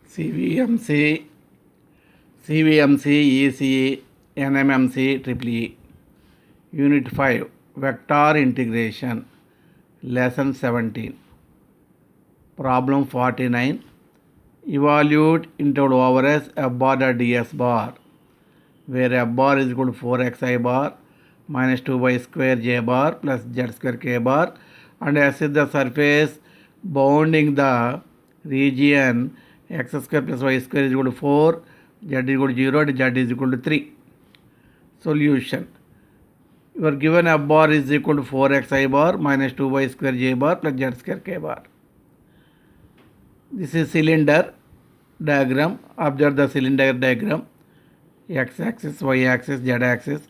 CVMC, CVMC, ECE, NMMC, EEE. Unit 5, Vector Integration, Lesson 17. Problem 49. Evaluate integral over S F bar dot ds bar, where F bar is equal to 4xi bar minus 2y square j bar plus z square k bar, and S is the surface bounding the region x square plus y square is equal to 4, z is equal to 0, and z is equal to 3. Solution. You are given F bar is equal to 4xi bar minus 2y square j bar plus z square k bar. This is cylinder diagram. Observe the cylinder diagram. X axis, y axis, z axis.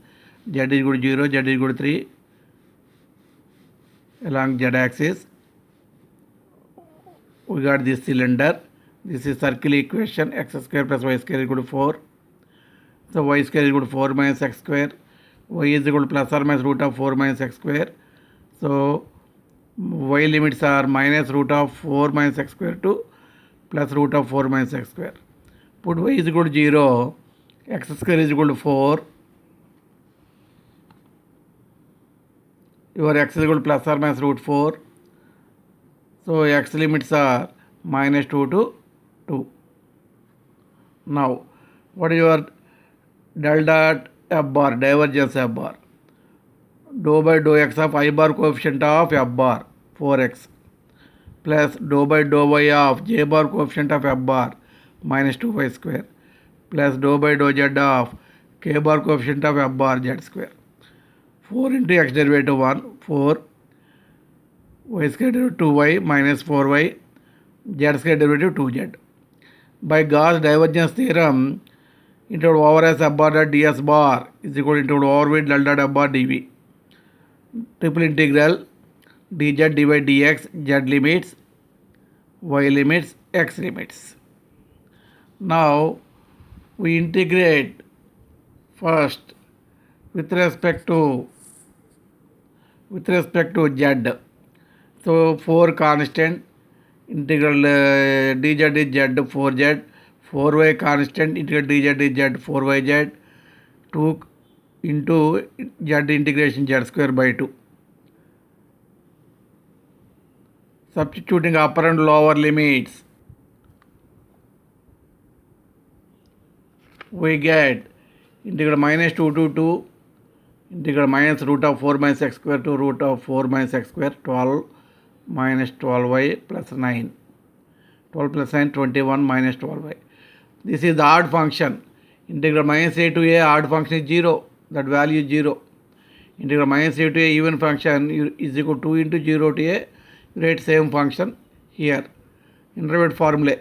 Z is equal to 0, z is equal to 3 along z axis. We got this cylinder. This is circle equation. X square plus y square is equal to 4. So y square is equal to 4 minus x square. Y is equal to plus or minus root of 4 minus x square. So y limits are minus root of 4 minus x square to plus root of 4 minus x square. Put y is equal to 0. X square is equal to 4. Your x is equal to plus or minus root 4. So x limits are minus 2 to 2. Now, what is your del dot f bar, divergence f bar? Dou by dou x of I bar coefficient of f bar, 4x, plus dou by dou y of j bar coefficient of f bar, minus 2y square, plus dou by dou z of k bar coefficient of f bar, z square. 4 into x derivative 1, 4, y square derivative 2y minus 4y, z square derivative 2z. By Gauss divergence theorem, integral over S f bar dot ds bar is equal to integral over with del dot f bar dv. Triple integral dz dy dx, z limits, y limits, x limits. Now we integrate first with respect to z. So 4 constant, integral dz is z 4z, 4y constant, integral dz is z 4yz, 2 into z integration z square by 2. Substituting upper and lower limits, we get integral minus 2 to 2, integral minus root of 4 minus x square to root of 4 minus x square, 12 minus 12y plus 9. 12 plus 9, 21 minus 12y. This is the odd function. Integral minus a to a odd function is 0. That value is 0. Integral minus a to a even function is equal to 2 into 0 to a. Write same function here. Intermediate formula.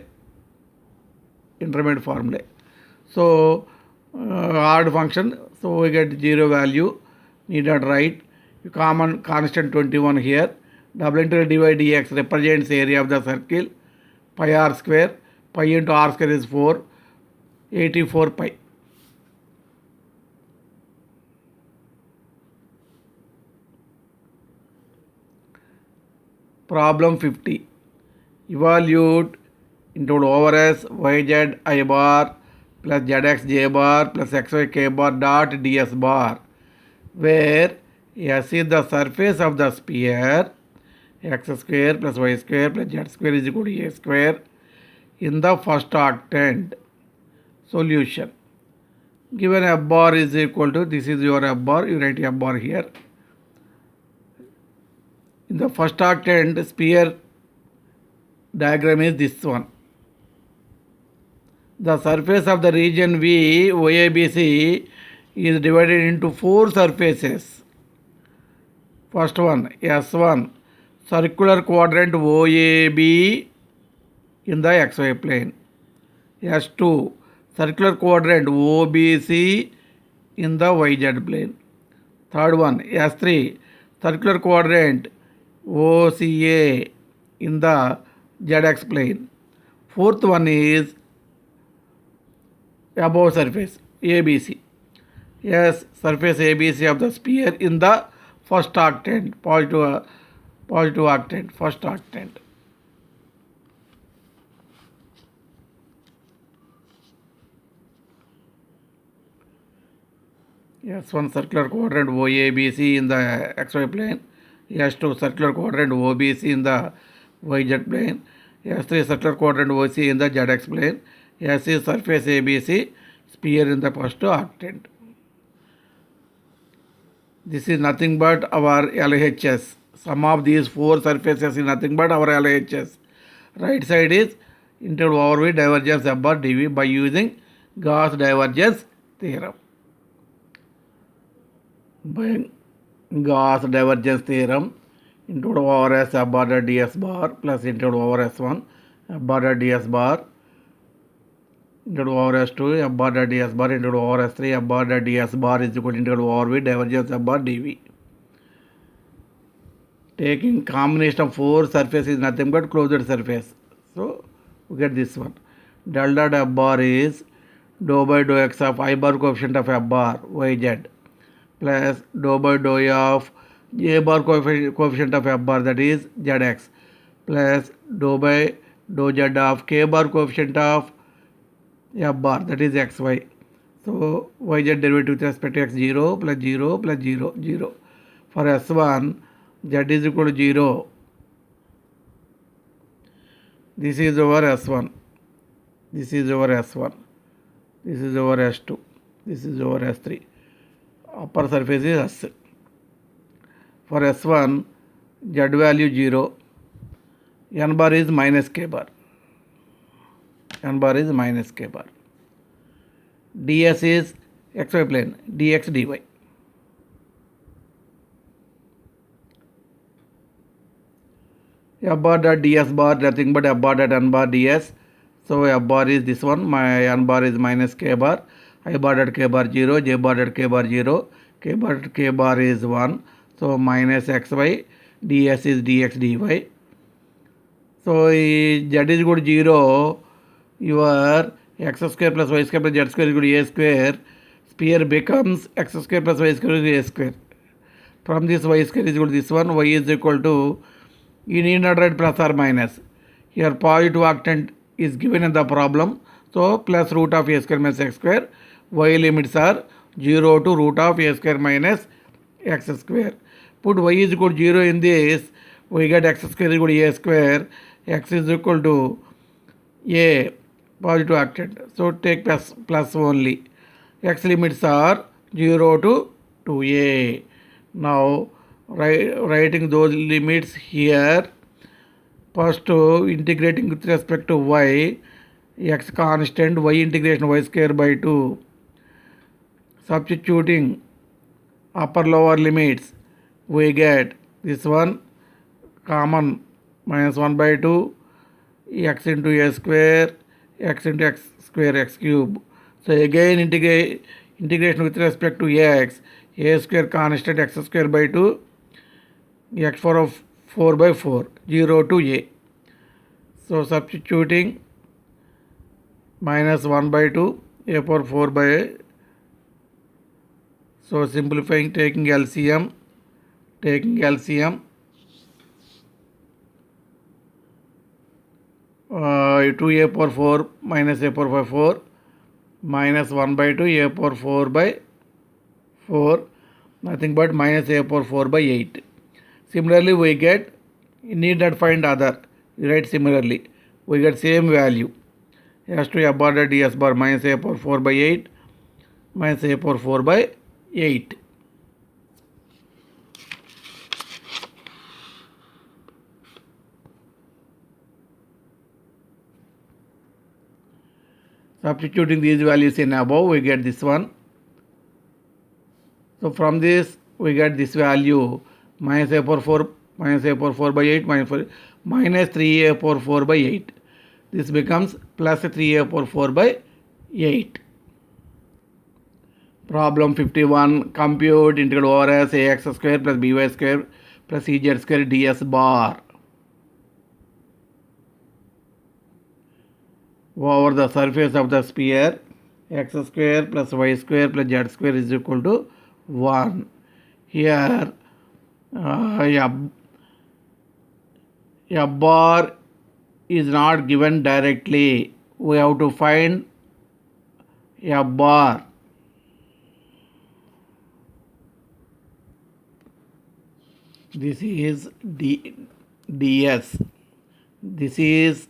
So odd function. So we get 0 value. Need not write. Common constant 21 here. Double integral dy dx represents area of the circle. Pi r square. Pi into r square is 4. 84 pi. Problem 50. Evaluate integral over S yz I bar plus zx j bar plus xy k bar dot ds bar, where S is the surface of the sphere, x square plus y square plus z square is equal to a square in the first octant. Solution. Given f bar is equal to, this is your f bar, you write f bar here. In the first octant, sphere diagram is this one. The surface of the region V, OABC, is divided into 4 surfaces. First one, S1, circular quadrant OAB in the xy plane. S2, circular quadrant OBC in the YZ plane. Third one, S3, circular quadrant OCA in the ZX plane. Fourth one is above surface ABC. Yes, surface ABC of the sphere in the first octant, positive octant, first octant. S1 circular quadrant OABC in the XY plane, S2 circular quadrant OBC in the YZ plane, S3 circular quadrant OC in the ZX plane, S is surface ABC, sphere in the first octant. This is nothing but our LHS. Sum of these four surfaces is nothing but our LHS. Right side is integral over V divergence F bar dV by using Gauss divergence theorem. By Gauss divergence theorem, integral over S F bar dot ds bar plus integral over S1 F bar dot ds bar integral over S2 F bar dot ds bar integral over S3 F bar dot ds bar is equal to integral over V divergence F bar dV. Taking combination of four surfaces is nothing but closed surface. So we get this one. Del dot F bar is dou by dou x of I bar coefficient of F bar yz plus dou by dou of J bar coefficient of F bar that is zx plus dou by dou z of K bar coefficient of F bar that is xy. So yz derivative with respect to x 0 plus 0 plus 0 0. For S1 z is equal to 0. This is over S1. This is over S1. This is over S2. This is over S3. Upper surface is S. For S1, Z value 0. N bar is minus K bar. N bar is minus K bar. ds is xy plane, dx dy. F bar dot ds bar nothing but F bar dot n bar ds. So F bar is this one, my n bar is minus K bar, I bar dot K bar 0, J bar dot K bar 0, K bar dot K bar is 1. So minus xy, ds is dx dy. So z is equal to 0, your x square plus y square plus z square is equal to a square. Sphere becomes x square plus y square is a square. From this y square is equal to this one, y is equal to, you need not write plus or minus. Here positive octant is given in the problem. So plus root of a square minus x square. Y limits are 0 to root of a square minus x square. Put y is equal to 0 in this. We get x square is equal to a square. X is equal to a positive octant. So take plus only. X limits are 0 to 2a. Now writing those limits here. First integrating with respect to y, x constant, y integration y square by 2. Substituting upper lower limits, we get this one common minus 1 by 2 x into a square x into x square x cube. So again integration with respect to x, a square constant x square by 2 x power of 4 by 4 0 to a. So substituting minus 1 by 2 a power 4 by a. So simplifying, taking LCM 2a power 4 minus a power by 4 minus 1 by 2 a power 4 by 4 nothing but minus a power 4 by 8. Similarly we get, you need not find other, you write similarly, we get same value as to F bar dot ds bar minus a power 4 by 8 minus a power 4 by 8. Substituting these values in above, we get this one. So from this, we get this value minus a power 4 by 8 minus 3a power 4 by 8. This becomes plus 3a power 4 by 8. Problem 51. Compute integral over s ax square plus by square plus ez square ds bar over the surface of the sphere. X square plus y square plus z square is equal to 1. Here a bar is not given directly. We have to find a bar. This is ds. This is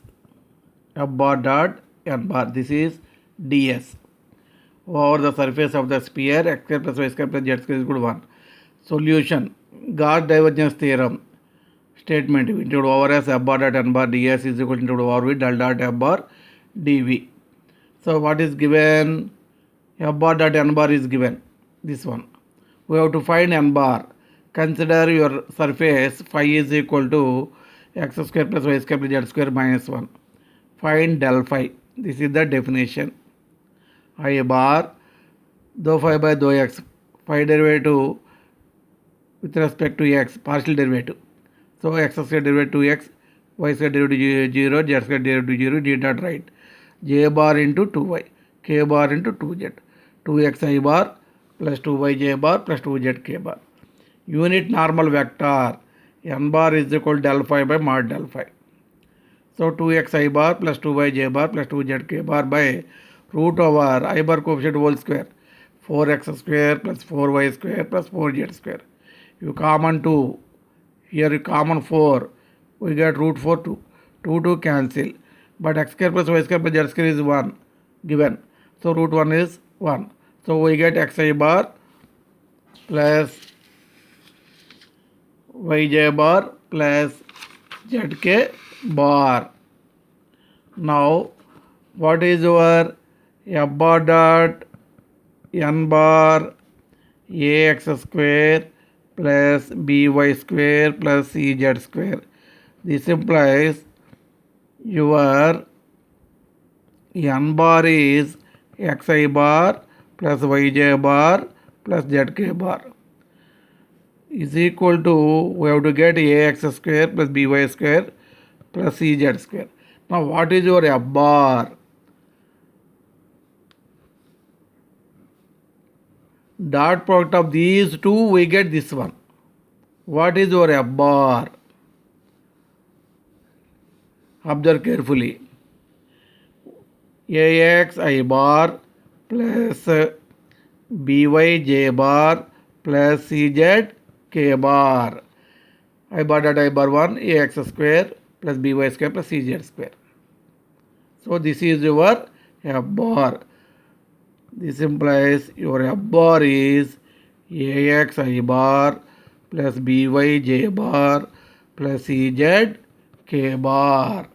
f bar dot n bar. This is ds. Over the surface of the sphere, x square plus y square plus z square is equal to 1. Solution. Gauss divergence theorem statement into over as f bar dot n bar ds is equal to over with del dot f bar dv. So what is given? F bar dot n bar is given. This one. We have to find n bar. Consider your surface phi is equal to x square plus y square plus z square minus 1. Find del phi. This is the definition. I bar dou phi by dou x. Phi derivative with respect to x, partial derivative. So x square derivative to x, y square derivative 0, z square derivative 0, did not write. J bar into 2y, k bar into 2z. 2xi bar plus 2yj bar plus 2z k bar. Unit normal vector n bar is equal to del phi by mod del phi. So 2xi bar plus 2yj bar plus 2zk bar by root over I bar coefficient whole square. 4x square plus 4y square plus 4z square. You common 2. Here you common 4. We get root 4 2. 2 cancel. But x square plus y square plus z square is 1 given. So root 1 is 1. So we get xi bar plus yj bar plus zk bar. Now what is your f bar dot n bar ax square plus by square plus cz square. This implies your n bar is xi bar plus yj bar plus zk bar is equal to, we have to get ax square plus by square plus cz square. Now what is your f bar? Dot product of these two, we get this one. What is your f bar? Observe carefully. Ax I bar plus by j bar plus cz k bar. I bar dot I bar 1 ax square plus by square plus cz square. So this is your f bar. This implies your f bar is ax I bar plus by j bar plus cz k bar.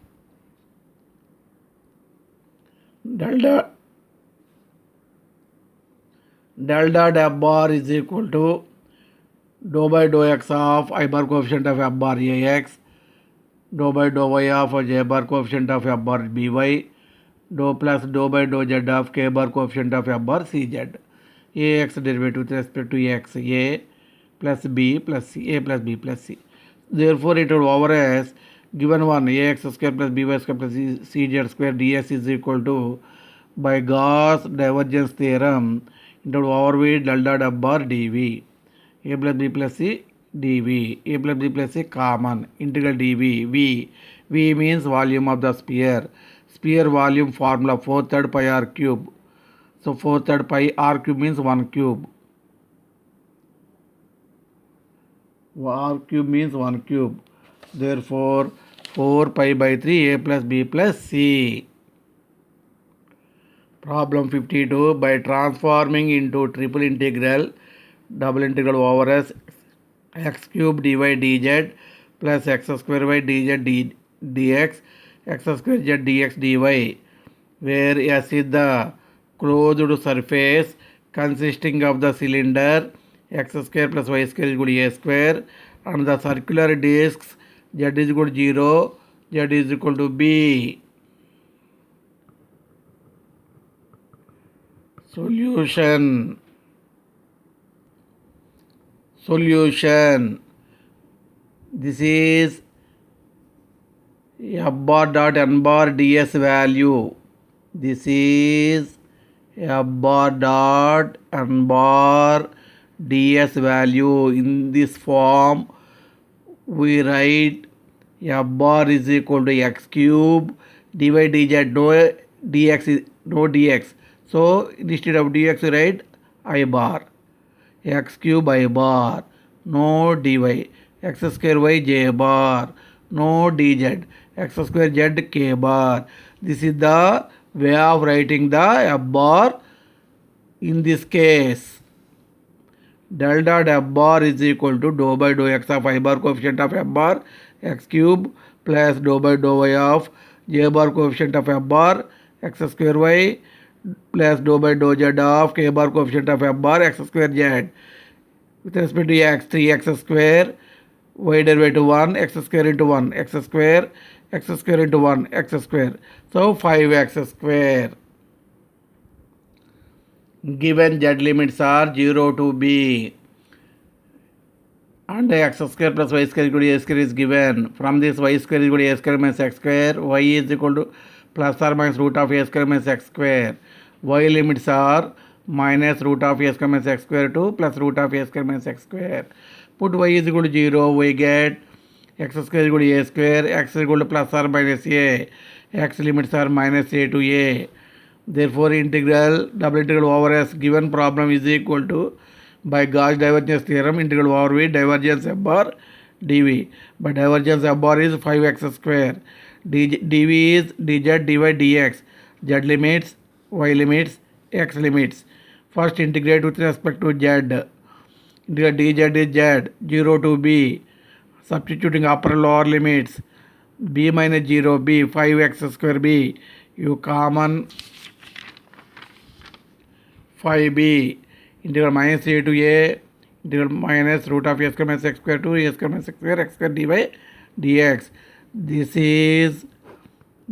Del dot f bar is equal to dou by dou x of I bar coefficient of f bar ax, dou by dou y of j bar coefficient of f bar by, dou plus dou by dou z of k bar coefficient of f bar cz. Ax derivative with respect to x, a plus b plus c, a plus b plus c. Therefore it will over as given one ax square plus by square plus cz square ds is equal to by Gauss divergence theorem into over with del dot f bar dv. A plus b plus c dv. A plus b plus c common. Integral dv. V means volume of the sphere. Sphere volume formula 4/3 pi r cube. So 4/3 pi r cube means 1 cube. R cube means 1 cube. Therefore 4 pi by 3 a plus b plus c. Problem 52. By transforming into triple integral double integral over x cube dy dz plus x square y dz dx x square z dx dy, where S is the closed surface consisting of the cylinder x square plus y square is equal to a square and the circular discs z is equal to 0, z is equal to b. Solution. This is f bar dot n bar ds value. This is f bar dot n bar ds value. In this form we write f bar is equal to x cube dy dz, no dx. So instead of dx we write I bar. X cube I bar, no dy. x square y j bar. No dz. X square z k bar. This is the way of writing the f bar in this case. Del dot f bar is equal to dou by dou x of I bar coefficient of f bar x cube plus dou by dou y of j bar coefficient of f bar x square y plus dou by dou z of k bar coefficient of f bar x square z. With respect to x, 3x square, y derivative 1, x square into 1, x square into 1, x square. So 5x square. Given z limits are 0 to b and x square plus y square equal to a square is given. From this y square is equal to a square minus x square, y is equal to plus or minus root of a square minus x square. Y limits are minus root of a square minus x square to plus root of a square minus x square. Put y is equal to 0, we get x square is equal to a square, x is equal to plus or minus a, x limits are minus a to a. Therefore, integral double integral over s given problem is equal to, by Gauss divergence theorem, integral over v divergence f bar dv. But divergence f bar is 5x square. dv is dz dy dx. Z limits, y limits, x limits. First integrate with respect to z. Integral dz is z, 0 to b. Substituting upper lower limits. b minus 0, b, 5x square b. You common 5b. Integral minus a to a, integral minus root of a square minus x square to a square minus x square dy dx. This is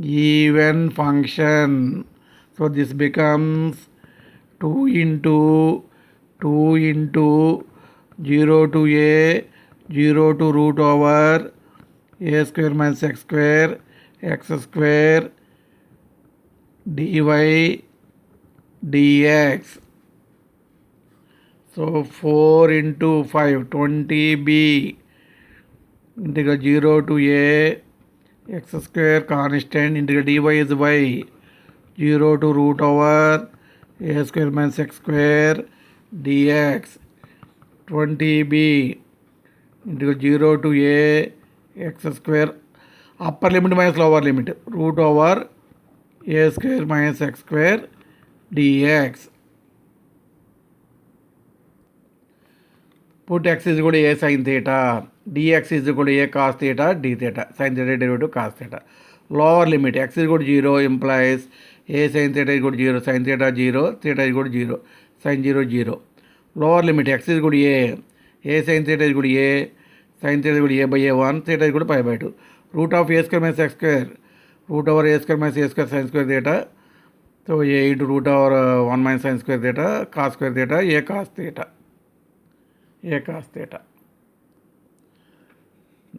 even function. So this becomes 2 into 0 to a, 0 to root over a square minus x square dy dx. So 4 into 5, 20b. Integral 0 to a x square constant, integral dy is y, 0 to root over a square minus x square dx. 20b, integral 0 to a x square, upper limit minus lower limit, root over a square minus x square dx. Put x is equal to a sin theta, dx is equal to a cos theta, d theta, sin theta derivative cos theta. Lower limit x is equal to 0 implies a sin theta is equal to 0, sin theta 0, theta is equal to 0, sin 0 0. Lower limit x is equal to a sin theta is equal to a, sin theta is equal to a by a1, theta is equal to pi by 2. Root of a square minus x square, root over a square minus a square sin square theta. So a into root over 1 minus sin square theta, cos square theta, a cos theta.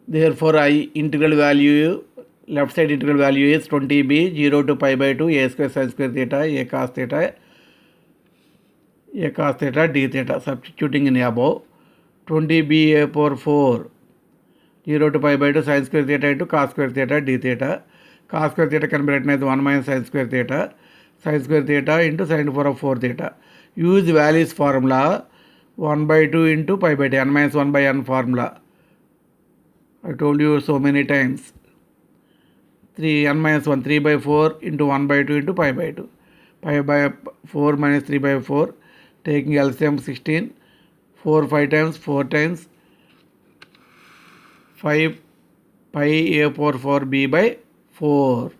Therefore, integral value, left side integral value is 20b, 0 to pi by 2, a square sin square theta, a cos theta, d theta. Substituting in above, 20b a power 4, 0 to pi by 2 sin square theta into cos square theta, d theta. Cos square theta can be written as 1 minus sin square theta into sin to the power of 4 theta. Use Wallis formula, 1 by 2 into pi by 2, n minus 1 by n formula. I told you so many times. 3 minus 1, 3 by 4 into 1 by 2 into pi by 2. Pi by 4 minus 3 by 4. Taking LCM 16. 4 5 times, 4 times 5 pi a power 4b by 4.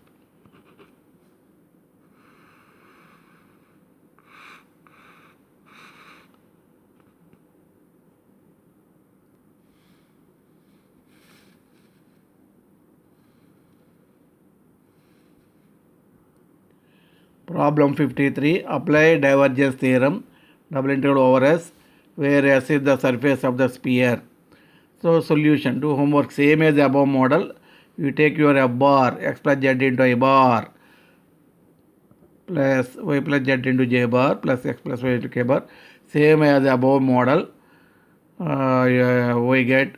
Problem 53. Apply divergence theorem, double integral over S, where S is the surface of the sphere. So solution, do homework same as the above model. You take your f bar, x plus z into I bar, plus y plus z into j bar, plus x plus y into k bar. Same as the above model. We get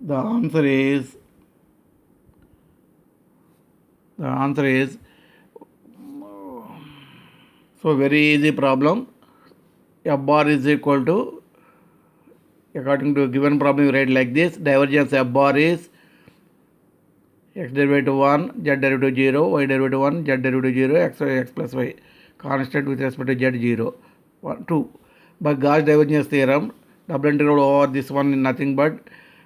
the answer is so very easy problem. F bar is equal to According to given problem, you write like this: divergence f bar is x derivative 1, z derivative 0, y derivative 1, z derivative 0, x plus y. Constant with respect to z 0. 1, 2. By Gauss divergence theorem, double integral over this one is nothing but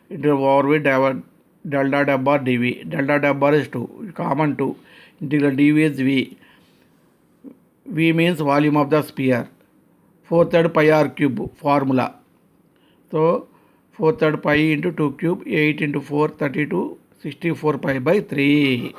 integral over with del dot f bar dv. Del dot f bar is 2, common 2. Integral dv is v. V means volume of the sphere. 4/3 pi r cube formula. So 4/3 pi into 2 cube, 8 into 4, 32, 64 pi by 3.